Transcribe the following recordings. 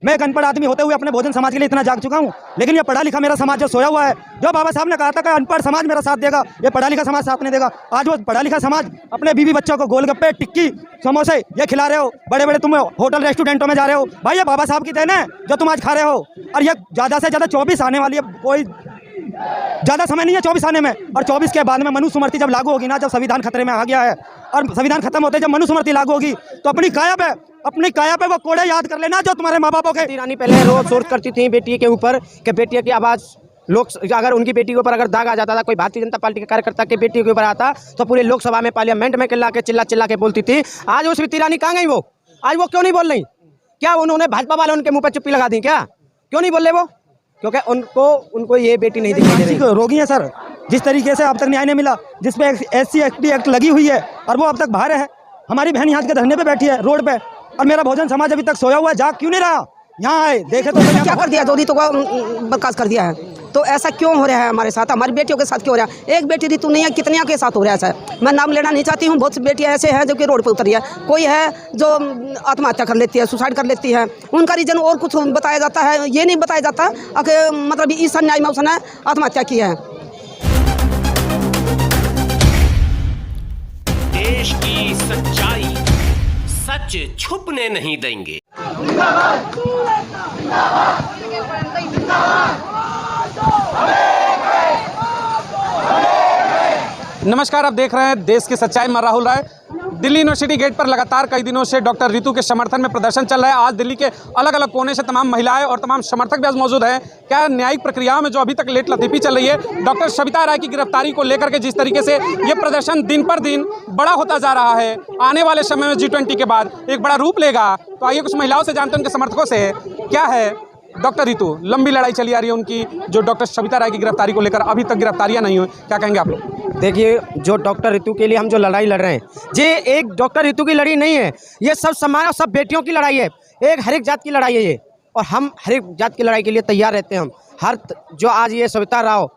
मैं एक अनपढ़ आदमी होते हुए अपने बहुजन समाज के लिए इतना जाग चुका हूँ, लेकिन ये पढ़ा लिखा मेरा समाज जो सोया हुआ है, जो बाबा साहब ने कहा था कि अनपढ़ समाज मेरा साथ देगा, ये पढ़ा लिखा समाज साथ नहीं देगा। आज वो पढ़ा लिखा समाज अपने बीवी बच्चों को गोलगप्पे, टिक्की, समोसे ये खिला रहे हो, बड़े बड़े तुम होटल रेस्टोरेंटों में जा रहे हो। भाई ये बाबा साहब की देन है जो तुम आज खा रहे हो। और ये ज़्यादा से ज़्यादा 24 आने वाली है, कोई ज़्यादा समय नहीं है 24 आने में। और 24 के बाद में मनुस्मृति जब लागू होगी ना, जब संविधान खतरे में आ गया है और संविधान खत्म होते जब मनुस्मृति लागू होगी, तो अपनी काया पे वो कोड़े याद कर लेना जो तुम्हारे माँ बापों के। रानी पहले रोज शोर करती थी बेटी के ऊपर कि बेटी की आवाज़ लोग, अगर उनकी बेटी के ऊपर अगर दाग आ जाता था, कोई भारतीय जनता पार्टी के कार्यकर्ता की बेटी के ऊपर आता तो पूरे लोकसभा में, पार्लियामेंट में चिल्ला के बोलती थी। आज वो स्मृति ईरानी कहाँ गई? वो आज वो क्यों नहीं बोल रही? क्या उन्होंने भाजपा वाले उनके मुँह पर चुप्पी लगा दी? क्या क्यों नहीं बोल रहे वो? क्योंकि उनको ये बेटी नहीं दिखाई दे रही। रोगी है सर, जिस तरीके से अब तक न्याय नहीं मिला, जिसपे SC एक्ट लगी हुई है और वो अब तक बाहर है। हमारी बहन यहाँ के धरने पे बैठी है रोड पे, और मेरा बहुजन समाज अभी तक सोया हुआ है, जाग क्यों नहीं रहा? यहाँ आए देखे तो क्या कर दिया? जोधी तो बर्खास्त कर दिया है। तो ऐसा क्यों हो रहा है हमारे साथ? हमारी बेटियों के साथ क्यों हो रहा है? एक बेटी ऋतु नहीं है, कितनियों के साथ हो रहा है सर। मैं नाम लेना नहीं चाहती हूँ, बहुत सी बेटियाँ ऐसे हैं जो कि रोड पर उतरी है। कोई है जो आत्महत्या कर लेती है, सुसाइड कर लेती है, उनका रीजन और कुछ बताया जाता है, ये नहीं बताया जाता कि मतलब इस अन्याय में उसने आत्महत्या की है। देश की सच्चाई सच छुपने नहीं देंगे। नमस्कार, आप देख रहे हैं देश की सच्चाई। मैं राहुल राय। दिल्ली यूनिवर्सिटी गेट पर लगातार कई दिनों से डॉक्टर ऋतु के समर्थन में प्रदर्शन चल रहा है। आज दिल्ली के अलग अलग कोने से तमाम महिलाएं और तमाम समर्थक भी आज मौजूद हैं। क्या न्यायिक प्रक्रियाओं में जो अभी तक लेट लतीफ़ी चल रही है, डॉक्टर सविता राय की गिरफ्तारी को लेकर के जिस तरीके से ये प्रदर्शन दिन पर दिन बड़ा होता जा रहा है, आने वाले समय में G20 के बाद एक बड़ा रूप लेगा। तो आइए कुछ महिलाओं से जानते हैं, उनके समर्थकों से। क्या है डॉक्टर ऋतु, लंबी लड़ाई चली आ रही है उनकी, जो डॉक्टर सविता राय की गिरफ्तारी को लेकर अभी तक गिरफ्तारियां नहीं हुई, क्या कहेंगे आप लोग? देखिए, जो डॉक्टर ऋतु के लिए हम जो लड़ाई लड़ रहे हैं, ये एक डॉक्टर ऋतु की लड़ाई नहीं है, ये सब समाज और सब बेटियों की लड़ाई है। एक हर एक जात की लड़ाई है ये, और हम हर एक जात की लड़ाई के लिए तैयार रहते हैं। हम जो आज ये सविता राव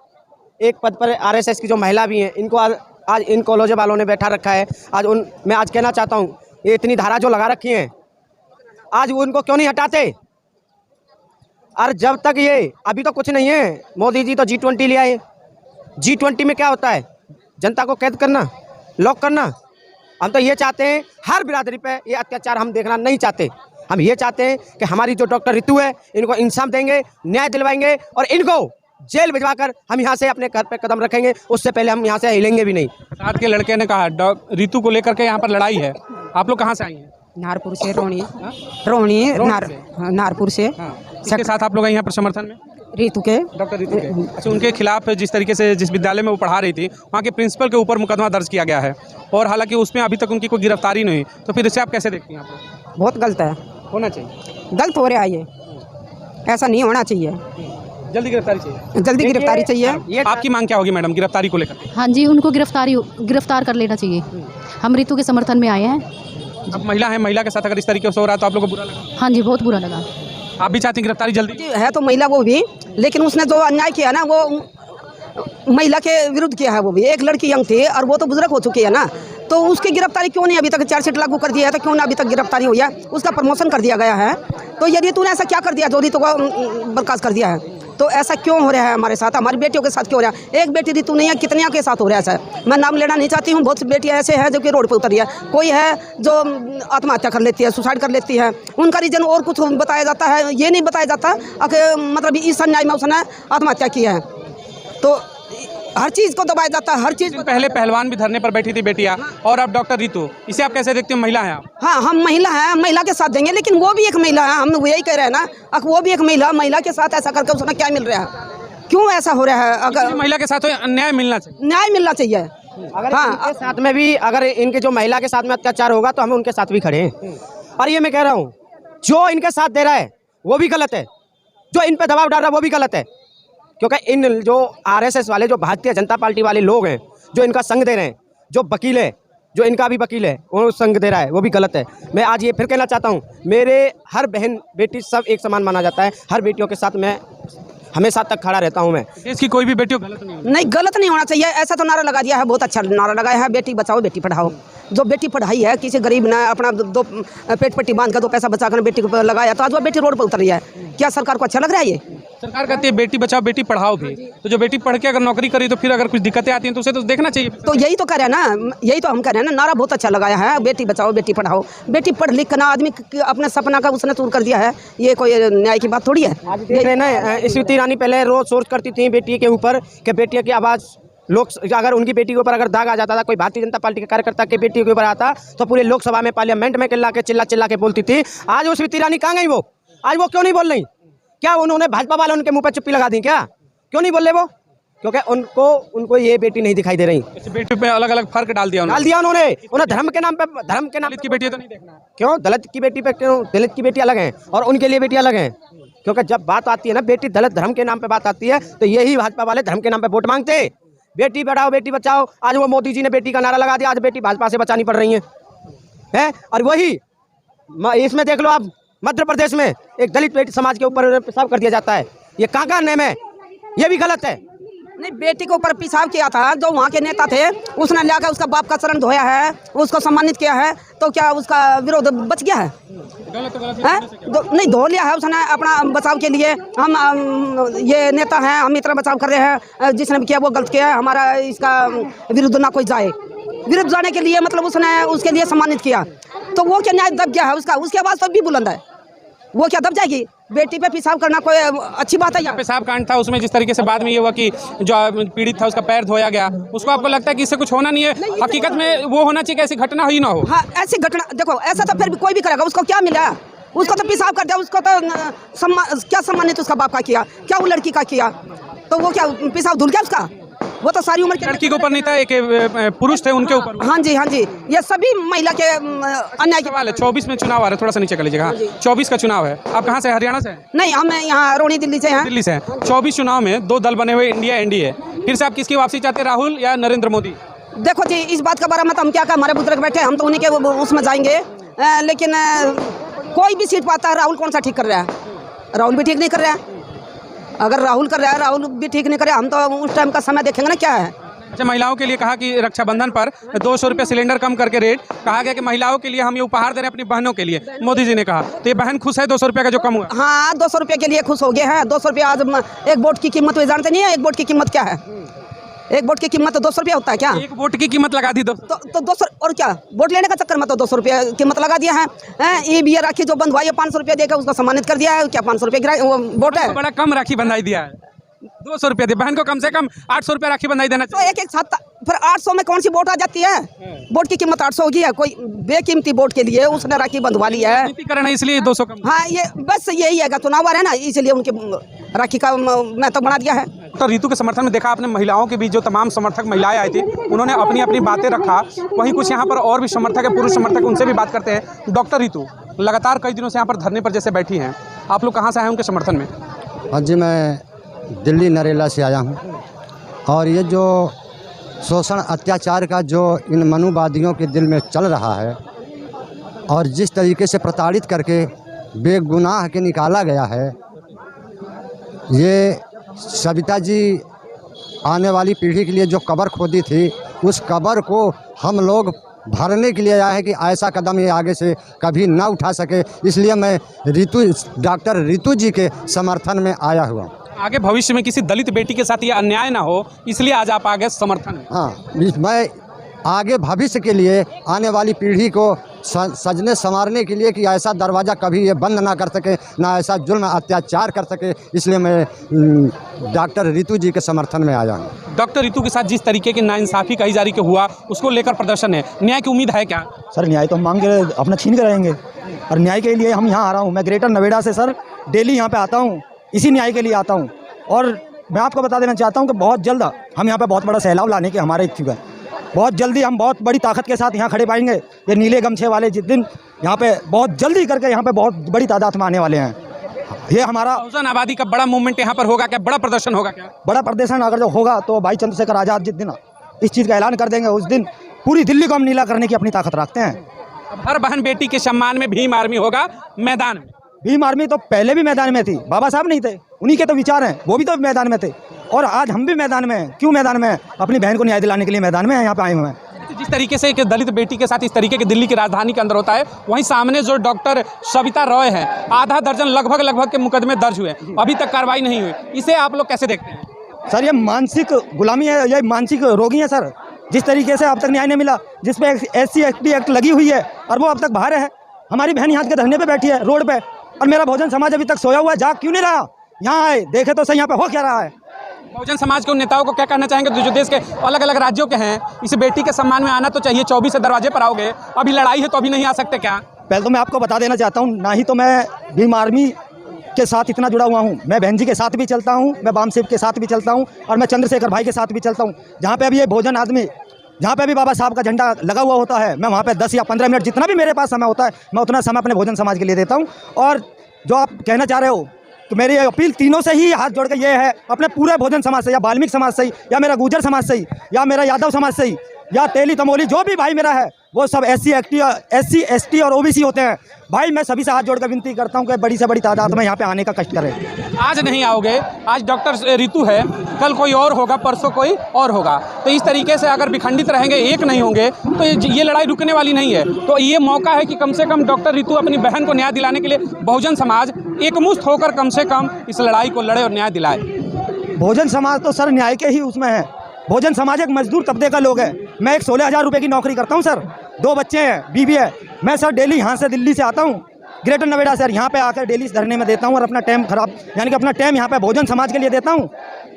एक पद पर RSS की जो महिला भी हैं, इनको आज इन कॉलेजों वालों ने बैठा रखा है। मैं आज कहना चाहता हूँ, ये इतनी धारा जो लगा रखी हैं, आज वो उनको क्यों नहीं हटाते? और जब तक ये अभी तो कुछ नहीं है, मोदी जी तो G20 ले आए। G20 में क्या होता है? जनता को कैद करना, लॉक करना। हम तो ये चाहते हैं, हर बिरादरी पे ये अत्याचार हम देखना नहीं चाहते। हम ये चाहते हैं कि हमारी जो डॉक्टर ऋतु है, इनको इंसाफ देंगे, न्याय दिलवाएंगे और इनको जेल भिजवाकर हम यहाँ से अपने घर पे कदम रखेंगे। उससे पहले हम यहाँ से हिलेंगे भी नहीं। साथ के लड़के ने कहा ऋतु को लेकर के यहाँ पर लड़ाई है। आप लोग कहाँ से आई हैं? नारपुर से, नारपुर से। इसके साथ आप लोग यहाँ पर समर्थन में ऋतु के, डॉक्टर ऋतु के। अच्छा, उनके खिलाफ जिस तरीके से जिस विद्यालय में वो पढ़ा रही थी, वहाँ के प्रिंसिपल के ऊपर मुकदमा दर्ज किया गया है, और हालांकि उसमें अभी तक उनकी कोई गिरफ्तारी नहीं हुई। तो फिर इसे आप कैसे देखती हैं? आप लोग? बहुत गलत है, होना चाहिए, गलत हो रहा है ये, ऐसा नहीं होना चाहिए। जल्दी गिरफ्तारी चाहिए, जल्दी गिरफ्तारी चाहिए। ये आपकी मांग क्या होगी मैडम गिरफ्तारी को लेकर? हाँ जी, उनको गिरफ्तार कर लेना चाहिए। हम ऋतु के समर्थन में आए हैं। अब महिला है, महिला के साथ अगर इस तरीके से हो रहा है तो आप लोग को बुरा लगा? हाँ जी, बहुत बुरा लगा। आप भी चाहती हैं गिरफ्तारी जल्दी? है तो महिला वो भी, लेकिन उसने जो अन्याय किया ना, वो महिला के विरुद्ध किया है। वो भी एक लड़की यंग थी और वो तो बुजुर्ग हो चुकी है ना, तो उसकी गिरफ्तारी क्यों नहीं अभी तक? चार्जशीट लागू कर दिया है तो क्यों ना अभी तक गिरफ्तारी हुई है? उसका प्रमोशन कर दिया गया है। तो यदि तूने ऐसा क्या कर दिया, जो ऋतु को बर्खास्त कर दिया है, तो ऐसा क्यों हो रहा है हमारे साथ? हमारी बेटियों के साथ क्यों हो रहा है? एक बेटी ऋतु नहीं है, कितनियों के साथ हो रहा है सर। मैं नाम लेना नहीं चाहती हूँ, बहुत सी बेटियाँ ऐसे हैं जो कि रोड पर उतरी है। कोई है जो आत्महत्या कर लेती है, सुसाइड कर लेती है, उनका रीजन और कुछ बताया जाता है, ये नहीं बताया जाता कि मतलब इस अन्याय में उसने आत्महत्या की है। तो हर चीज़ को दबाया जाता है, हर चीज़। पहले पहलवान भी धरने पर बैठी थी बेटियां, और अब डॉक्टर ऋतु, इसे आप कैसे देखते हो? महिला है आप? हाँ, हम महिला हैं, महिला के साथ देंगे, लेकिन वो भी एक महिला है। हम यही कह रहे हैं ना, वो भी एक महिला के साथ ऐसा करके उसने क्या मिल रहा है? क्यों ऐसा हो रहा है? अगर महिला के साथ न्याय मिलना चाहिए, न्याय मिलना चाहिए। अगर इनके साथ में भी, अगर इनके जो महिला के साथ में अत्याचार होगा तो हम उनके साथ भी खड़े हैं। और ये मैं कह रहा हूँ, जो इनके साथ दे रहा है वो भी गलत है, जो इन पे दबाव डाल रहा है वो भी गलत है। क्योंकि इन जो RSS वाले, जो भारतीय जनता पार्टी वाले लोग हैं, जो इनका संग दे रहे हैं, जो वकील है, जो इनका भी वकील है, वो संग दे रहा है, वो भी गलत है। मैं आज ये फिर कहना चाहता हूँ, मेरे हर बहन बेटी सब एक समान माना जाता है। हर बेटियों के साथ मैं हमेशा तक खड़ा रहता हूँ मैं। देश की कोई भी बेटी गलत नहीं होगी। नहीं, गलत नहीं होना चाहिए। ऐसा तो नारा लगा दिया है, बहुत अच्छा नारा लगाया है, बेटी बचाओ बेटी पढ़ाओ। जो बेटी पढ़ाई है, किसी गरीब ने अपना दो पेट पट्टी बांध कर 2 पैसा बचा कर बेटी को लगाया, तो आज वो बेटी रोड पर उतर रही है। क्या सरकार को अच्छा लग रहा है ये? सरकार कहती है बेटी बचाओ बेटी पढ़ाओ भी, तो जो बेटी पढ़ के अगर नौकरी करी तो फिर अगर कुछ दिक्कतें आती हैं तो उसे तो देखना चाहिए। तो यही तो कह रहे हैं ना, यही तो हम कह रहे हैं ना, नारा बहुत अच्छा लगाया है, बेटी बचाओ बेटी पढ़ाओ। बेटी पढ़ लिख कर ना आदमी अपने सपना का उसने चूर कर दिया है, ये कोई न्याय की बात थोड़ी है। देख रहे ना, स्मृति ईरानी पहले रोज सोच करती थी बेटी के ऊपर कि बेटियों की आवाज़ लोग, अगर उनकी बेटी के ऊपर अगर दाग आ जाता था, कोई भारतीय जनता पार्टी के कार्यकर्ता की बेटी के ऊपर आता तो पूरे लोकसभा में पार्लियामेंट में चिल्ला के बोलती थी। आज वो स्मृति ईरानी कहाँ गई? वो आज वो क्यों नहीं बोल रही? क्या उन्होंने भाजपा वाले उनके मुंह पर चुप्पी लगा दी? क्या क्यों नहीं बोल रहे वो? क्योंकि उनको ये बेटी नहीं दिखाई दे रही। बेटी पे अलग अलग फर्क डाल दिया उन्होंने धर्म के नाम पे दलित की बेटी तो नहीं देखना। क्यों दलित की बेटी पे, क्यों दलित की बेटी अलग है और उनके लिए बेटी अलग है? क्योंकि जब बात आती है ना बेटी दलित धर्म के नाम पे बात आती है तो यही भाजपा वाले धर्म के नाम पे वोट मांगते। बेटी बढ़ाओ बेटी बचाओ, आज वो मोदी जी ने बेटी का नारा लगा दिया, आज बेटी भाजपा से बचानी पड़ रही है। और वही इसमें देख लो आप, मध्य प्रदेश में एक दलित बेटी समाज के ऊपर पेशाब कर दिया जाता है। ये कहाँ नेम है? ये भी गलत है। नहीं, बेटी के ऊपर पेशाब किया था, जो वहाँ के नेता थे उसने लाकर उसका बाप का चरण धोया है, उसको सम्मानित किया है, तो क्या उसका विरोध बच गया है? नहीं, धो लिया है उसने अपना बचाव के लिए। हम ये नेता हैं, हम इतना बचाव कर रहे हैं, जिसने भी किया वो गलत किया है, हमारा इसका विरुद्ध ना कोई जाए। विरुद्ध जाने के लिए मतलब उसने उसके लिए सम्मानित किया, तो वो क्या न्याय दब गया है उसका? उसकी आवाज़ तो भी बुलंद है, वो क्या दब जाएगी? बेटी पे पेशाब करना कोई अच्छी बात है? यहाँ पेशाब कांड था, उसमें जिस तरीके से बाद में ये हुआ कि जो पीड़ित था उसका पैर धोया गया, उसको आपको लगता है कि इससे कुछ होना नहीं है? हकीकत में वो होना चाहिए कि ऐसी घटना ही ना हो। हाँ, ऐसी घटना देखो, ऐसा तो फिर भी कोई भी करेगा, उसको क्या मिला? उसको तो पेशाब कर दिया, उसको तो क्या सम्मानित उसका बाप का किया, क्या वो लड़की का किया? तो वो क्या पेशाब धुल गया उसका? वो तो सारी उम्र की लड़की के ऊपर नहीं था, एक पुरुष थे उनके ऊपर। हाँ जी, हाँ जी, ये सभी महिला के अन्याय के सवाल है। 24 में चुनाव आ रहा है, थोड़ा सा नीचे कर लीजिएगा। 24 का चुनाव है। आप कहाँ से? हरियाणा से? नहीं, हम यहाँ रोनी दिल्ली से हैं। दिल्ली से। 24 चुनाव में 2 दल बने हुए, इंडिया एनडीए। फिर से आप किसकी वापसी चाहते हैं, राहुल या नरेंद्र मोदी? देखो जी, इस बात का बारे में तो हम क्या कहें, हमारे बुजुर्ग बैठे, हम तो उन्हीं के उसमें जाएंगे। लेकिन कोई भी सीट पाता है, राहुल कौन सा ठीक कर रहा है? राहुल भी ठीक नहीं कर रहा है। अगर राहुल कर रहा है, राहुल भी ठीक नहीं कर रहा है, हम तो उस टाइम का समय देखेंगे ना क्या है। अच्छा, महिलाओं के लिए कहा कि रक्षाबंधन पर 200 रुपये सिलेंडर कम करके रेट कहा गया कि महिलाओं के लिए हम ये उपहार दे रहे हैं अपनी बहनों के लिए, मोदी जी ने कहा। तो ये बहन खुश है 200 रुपये का जो कम हुआ? हाँ, 200 रुपये के लिए खुश हो गए हैं। 200 रुपये आज एक वोट की कीमत वे जानते नहीं है? एक वोट की कीमत क्या है? एक वोट की कीमत तो 200 रुपया होता है क्या? एक वोट की कीमत लगा दी तो 200, और क्या वोट लेने का चक्कर में तो 200 रुपया कीमत लगा दिया है। ये भी राखी जो बंधवाई है 500 रुपया देकर उसको सम्मानित कर दिया है। क्या 500 रुपये वोट है? बड़ा कम राखी बंधाई दिया है। 200 रुपये दे, बहन को कम से कम 800 रुपये राखी बंधाई देना तो एक साथ फिर 800 में कौन सी वोट आ जाती है? वोट की कीमत 800 होगी है, कोई बेकीमती वोट के लिए उसने राखी बंधवा ली है। चाहिए, इसलिए 200 कम। हाँ, ये बस यही है, चुनाव आ रहा है ना, इसलिए उनके राखी का महत्व बना दिया है। तो ऋतु के समर्थन में देखा आपने महिलाओं के बीच जो तमाम समर्थक महिलाएं आई थी, उन्होंने अपनी अपनी बातें रखा। वहीं कुछ यहाँ पर और भी समर्थक है, पुरुष समर्थक, उनसे भी बात करते हैं। डॉक्टर ऋतु लगातार कई दिनों से यहाँ पर धरने पर जैसे बैठी हैं, आप लोग कहाँ से आए उनके समर्थन में? हाँ जी, मैं दिल्ली नरेला से आया हूँ। और ये जो शोषण अत्याचार का जो इन मनुवादियों के दिल में चल रहा है और जिस तरीके से प्रताड़ित करके बेगुनाह के निकाला गया है, ये सविता जी आने वाली पीढ़ी के लिए जो कब्र खोदी थी, उस कब्र को हम लोग भरने के लिए आया है कि ऐसा कदम ये आगे से कभी ना उठा सके। इसलिए मैं डॉक्टर ऋतु जी के समर्थन में आया हुआ। आगे भविष्य में किसी दलित बेटी के साथ ये अन्याय ना हो, इसलिए आज आप आगे समर्थन में। हाँ, मैं आगे भविष्य के लिए आने वाली पीढ़ी को सजने संवारने के लिए कि ऐसा दरवाज़ा कभी ये बंद ना कर सके, ना ऐसा जुल्म अत्याचार कर सके, इसलिए मैं डॉक्टर ऋतु जी के समर्थन में आया हूँ। डॉक्टर ऋतु के साथ जिस तरीके की नाइंसाफ़ी कही जा रही के हुआ, उसको लेकर प्रदर्शन है, न्याय की उम्मीद है क्या? सर, न्याय तो हम मांग के अपना छीन के रहेंगे, और न्याय के लिए हम यहाँ आ रहा हूँ। मैं ग्रेटर नोएडा से सर डेली यहाँ पे आता हूँ, इसी न्याय के लिए आता हूँ। और मैं आपको बता देना चाहता हूँ कि बहुत जल्द हम यहाँ पे बहुत बड़ा सैलाब लाने के हमारे इच्छुक हैं। बहुत जल्दी हम बहुत बड़ी ताकत के साथ यहाँ खड़े पाएंगे। ये नीले गमछे वाले जिस दिन यहाँ पे बहुत जल्दी करके यहाँ पे बहुत बड़ी तादाद में आने वाले हैं। ये हमारा आबादी का बड़ा मूवमेंट यहाँ पर होगा क्या? बड़ा प्रदर्शन होगा क्या? बड़ा प्रदर्शन अगर जो होगा तो भाई चंद्रशेखर आज़ाद जिस दिन इस चीज़ का ऐलान कर देंगे, उस दिन पूरी दिल्ली को हम नीला करने की अपनी ताकत रखते हैं। हर बहन बेटी के सम्मान में भीम आर्मी होगा मैदान में। भीम आर्मी तो पहले भी मैदान में थी, बाबा साहब नहीं थे, उन्हीं के तो विचार हैं, वो भी तो मैदान में थे। और आज हम भी मैदान में हैं। क्यों मैदान में हैं? अपनी बहन को न्याय दिलाने के लिए मैदान में यहाँ पे आए हुए हैं। जिस तरीके से एक दलित बेटी के साथ इस तरीके के दिल्ली की राजधानी के अंदर होता है, वहीं सामने जो डॉक्टर सविता रॉय हैं, आधा दर्जन लगभग के मुकदमे दर्ज हुए, अभी तक कार्रवाई नहीं हुई। इसे आप लोग कैसे देखते हैं? सर ये मानसिक गुलामी है, ये मानसिक रोगी है सर। जिस तरीके से अब तक न्याय नहीं मिला, जिस पे SC/ST एक्ट लगी हुई है और वो अब तक बाहर है। हमारी बहन यहाँ के धरने पे बैठी है रोड पे, और मेरा बहुजन समाज अभी तक सोया हुआ है, जाग क्यों नहीं रहा? यहाँ आए देखे तो सही यहाँ पे हो क्या रहा है। बहुजन समाज के उन नेताओं को क्या कहना चाहेंगे जो देश के अलग अलग राज्यों के हैं? इस बेटी के सम्मान में आना तो चाहिए, 24 से दरवाजे पर आओगे, अभी लड़ाई है तो अभी नहीं आ सकते क्या? पहले तो मैं आपको बता देना चाहता हूँ, ना ही तो मैं भीम आर्मी के साथ इतना जुड़ा हुआ हूँ, मैं बहन जी के साथ भी चलता हूँ, मैं बाम सेव के साथ भी चलता हूँ, और मैं चंद्रशेखर भाई के साथ भी चलता हूँ। जहाँ पे अभी ये भोजन आदमी, जहाँ पे भी बाबा साहब का झंडा लगा हुआ होता है, मैं वहाँ पे 10 या 15 मिनट जितना भी मेरे पास समय होता है, मैं उतना समय अपने भोजन समाज के लिए देता हूँ। और जो आप कहना चाह रहे हो, तो मेरी अपील तीनों से ही हाथ जोड़ के ये है, अपने पूरे भोजन समाज से, या वाल्मीकि समाज से ही, या मेरा गुर्जर समाज से ही, या मेरा यादव समाज से ही, या तेली तमोली, जो भी भाई मेरा है, वो सब SC/ST और OBC होते हैं। भाई मैं सभी से हाथ जोड़कर विनती करता हूँ कि बड़ी से बड़ी तादाद में यहाँ पे आने का कष्ट करें। आज नहीं आओगे, आज डॉक्टर रितु है, कल कोई और होगा, परसों कोई और होगा। तो इस तरीके से अगर विखंडित रहेंगे, एक नहीं होंगे, तो ये लड़ाई रुकने वाली नहीं है। तो ये मौका है कि कम से कम डॉक्टर रितु अपनी बहन को न्याय दिलाने के लिए बहुजन समाज एकमुश्त होकर कम से कम इस लड़ाई को लड़े और न्याय दिलाए। भोजन समाज तो सर न्याय के ही उसमें है। भोजन समाज एक मजदूर तबके का लोग है। मैं एक 16,000 रुपये की नौकरी करता हूँ सर, 2 बच्चे हैं, बीवी है। मैं सर डेली यहाँ से दिल्ली से आता हूँ, ग्रेटर नोएडा सर, यहाँ पे आकर डेली धरने में देता हूँ और अपना टाइम खराब, यानी कि अपना टाइम यहाँ पे भोजन समाज के लिए देता हूँ।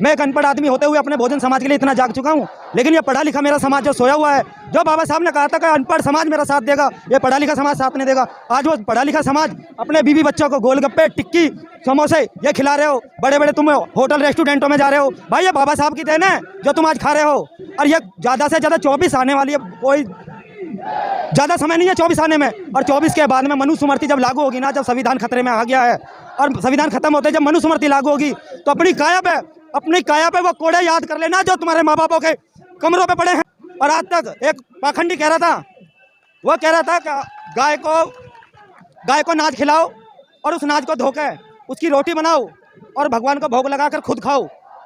मैं एक अनपढ़ आदमी होते हुए अपने भोजन समाज के लिए इतना जाग चुका हूँ, लेकिन ये पढ़ा लिखा मेरा समाज जो सोया हुआ है, जो बाबा साहब ने कहा था कि अनपढ़ समाज मेरा साथ देगा, ये पढ़ा लिखा समाज साथ नहीं देगा। आज वो पढ़ा लिखा समाज अपने बीवी बच्चों को गोलगप्पे, टिक्की, समोसे ये खिला रहे हो, बड़े बड़े तुम होटल रेस्टोरेंटों में जा रहे हो। भाई ये बाबा साहब की देन है जो तुम आज खा रहे हो। और ये ज़्यादा से ज़्यादा 24 आने वाली है, कोई ज़्यादा समय नहीं है 24 आने में। और 24 के बाद में मनुस्मृति जब लागू होगी ना, जब संविधान खतरे में आ गया है और संविधान खत्म होते जब मनुस्मृति लागू होगी, तो अपनी काया पे वो कोड़े याद कर लेना जो तुम्हारे माँ बापों के कमरों पे पड़े हैं। और आज तक एक पाखंडी कह रहा था, वो कह रहा था कि गाय को नाज खिलाओ और उस नाज को धोके उसकी रोटी बनाओ और भगवान को भोग लगाकर खुद खाओ।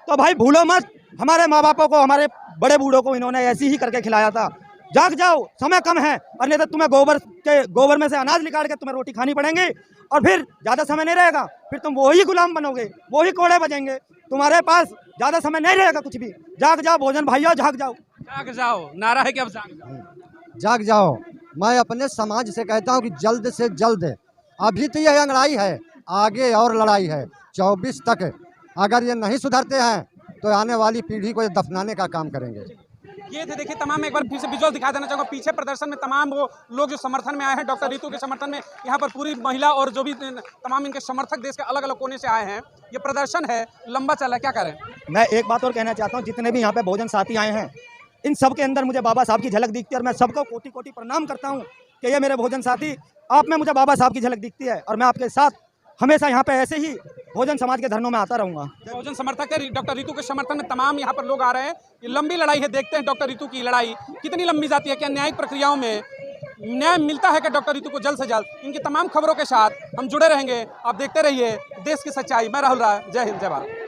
तो भाई भूलो मत, हमारे माँ बापों को, हमारे बड़े बूढ़ों को इन्होंने ऐसे ही करके खिलाया था। जाग जाओ, समय कम है, और नहीं तो तुम्हें गोबर में से अनाज निकाल के तुम्हें रोटी खानी पड़ेंगी, और फिर ज़्यादा समय नहीं रहेगा, फिर तुम वही गुलाम बनोगे, वही कोड़े बजेंगे, तुम्हारे पास ज़्यादा समय नहीं रहेगा कुछ भी। जाग जाओ भोजन भाइयों, जाग जाओ, जाग जाओ, नारा है कि अब जाग जाओ, जाग जाओ। मैं अपने समाज से कहता हूँ कि जल्द से जल्द, अभी तो यह लड़ाई है, आगे और लड़ाई है 24 तक। अगर ये नहीं सुधरते हैं तो आने वाली पीढ़ी को दफनाने का काम करेंगे। ये थे, देखिए तमाम, एक बार फिर से विजुअल दिखा देना चाहूँगा। पीछे प्रदर्शन में तमाम वो लोग जो समर्थन में आए हैं डॉक्टर रितु के समर्थन में, यहाँ पर पूरी महिला और जो भी तमाम इनके समर्थक देश के अलग अलग कोने से आए हैं। ये प्रदर्शन है, लंबा चला, क्या करें। मैं एक बात और कहना चाहता हूँ, जितने भी यहाँ पे भोजन साथी आए हैं, इन सब के अंदर मुझे बाबा साहब की झलक दिखती है, और मैं सबको कोटि कोटि प्रणाम करता हूँ कि ये मेरे भोजन साथी, आप में मुझे बाबा साहब की झलक दिखती है, और मैं आपके साथ हमेशा यहाँ पे ऐसे ही भोजन समाज के धरनों में आता रहूँगा। भोजन समर्थक है, डॉक्टर रितु के समर्थन में तमाम यहाँ पर लोग आ रहे हैं। ये लंबी लड़ाई है, देखते हैं डॉक्टर रितु की लड़ाई कितनी लंबी जाती है, क्या न्यायिक प्रक्रियाओं में न्याय मिलता है कि डॉक्टर रितु को जल्द से जल्द। इनकी तमाम खबरों के साथ हम जुड़े रहेंगे, आप देखते रहिए देश की सच्चाई। मैं राहुल राय, जय हिंद, जय भारत।